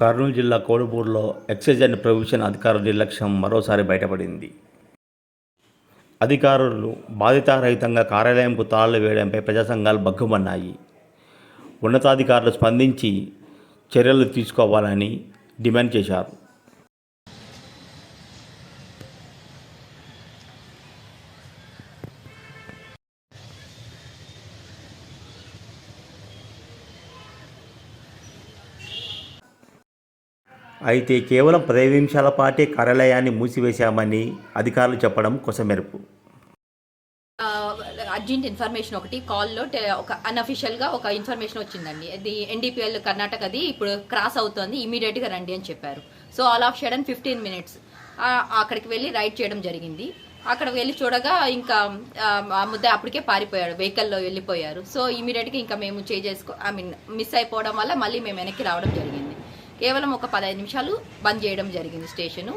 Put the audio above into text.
కర్నూలు జిల్లా కోడుమూరులో excise and provision అధికారుల నిర్లక్ష్యం మరోసారి బయటపడింది. అధికారులు బాధ్యతారహితంగా కార్యాలయంకు తాళాలు వేయడంపై ప్రజా సంఘాలు భగ్గుమన్నాయి. ఉన్నతాధికారులు స్పందించి చర్యలు తీసుకోవాలని డిమాండ్ చేశారు. అయితే కేవలం 15 నిమిషాల పాటే కార్యాలయాన్ని మూసివేశామని అధికారులు చెప్పడం కొసమెరుపు. అర్జెంట్ ఇన్ఫర్మేషన్ ఒకటి కాల్లో ఒక అన్అఫిషియల్గా ఒక ఇన్ఫర్మేషన్ వచ్చిందండి. అది ఎన్డీపీఎల్ కర్ణాటకది ఇప్పుడు క్రాస్ అవుతోంది, ఇమీడియట్గా రండి అని చెప్పారు. So all of sudden 15 minutes అక్కడికి వెళ్ళి రైడ్ చేయడం జరిగింది. అక్కడికి వెళ్ళి చూడగా ఇంకా ముద్ద అప్పటికే పారిపోయాడు, వెహికల్లో వెళ్ళిపోయారు. సో ఇమీడియట్గా ఇంకా మేము మిస్ అయిపోవడం వల్ల మళ్ళీ మేము వెనక్కి రావడం జరిగింది. కేవలం ఒక 15 నిమిషాలు బంద్ చేయడం జరిగింది స్టేషను.